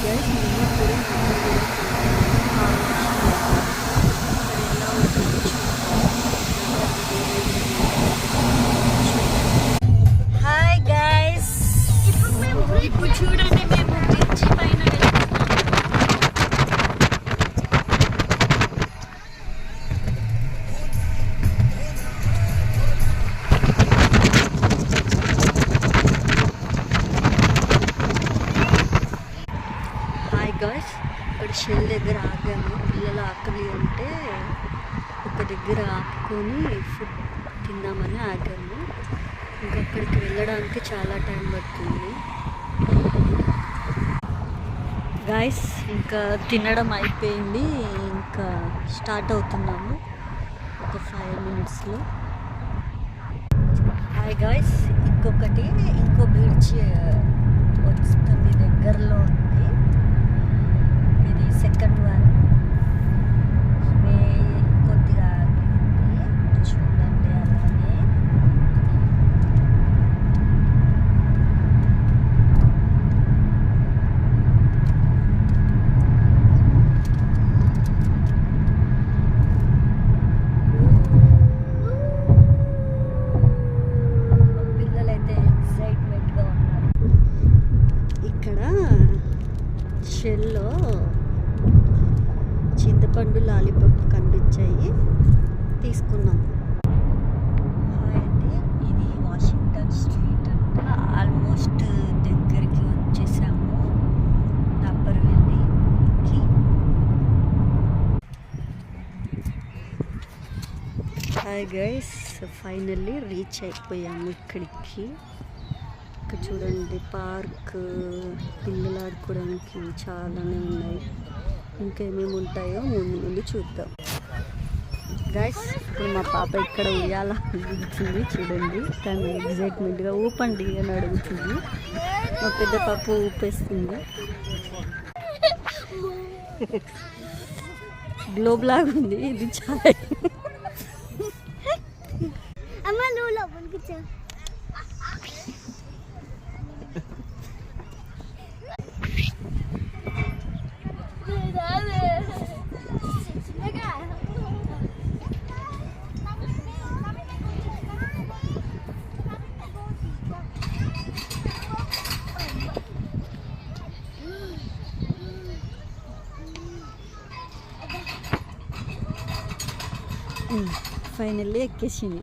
Guys మేము కూడా hi guys, ఇప్పుడు చూడండి మేము బ్రిడ్జి పైన గాయ్స్ ఇక్కడ షెల్ దగ్గర ఆగాము. పిల్లలు ఆకలి అంటే ఒక దగ్గర ఆపుకొని ఫుడ్ తిందామని ఆగాము. ఇంకా అక్కడికి వెళ్ళడానికి చాలా టైం పడుతుంది గాయ్స్. ఇంకా తినడం అయిపోయింది, ఇంకా స్టార్ట్ అవుతున్నాము ఒక 5 minutesలో. హాయ్ గాయ్స్, ఇంకో బ్రిడ్జ్ వస్తుంది, దగ్గరలో ఉంది. ఇది సెకండ్ వన్. కొద్దిగా చూడండి అలానే. పిల్లలైతే ఎక్సైట్మెంట్గా ఉన్నారు. ఇక్కడ షెల్లో చింతపండు లాలీపాప్ కనిపించాయి, తీసుకున్నాం. హాయ్ అండి, ఇది వాషింగ్టన్ స్ట్రీట్ అంట. ఆల్మోస్ట్ దగ్గరికి వచ్చేసాము అప్పర్వెల్లికి. హాయ్ గైస్, ఫైనల్లీ రీచ్ అయిపోయాము ఇక్కడికి. ఇక్కడ చూడండి పార్క్, పిల్లలు ఆడుకోవడానికి చాలానే ఉన్నాయి. ఇంకేమేమి ఉంటాయో ముందు చూద్దాం గైస్. ఇప్పుడు మా పాప ఇక్కడ ఉయ్యాల అడుగుతుంది చూడండి, తను ఎగ్జైట్మెంట్గా ఊపండి అని అడుగుతుంది. మా పెద్ద పాప ఊపేస్తుంది. గ్లోబ్ లాగా ఉంది ఇది చాలా. ఫైనల్లీ ఎక్కేసింది.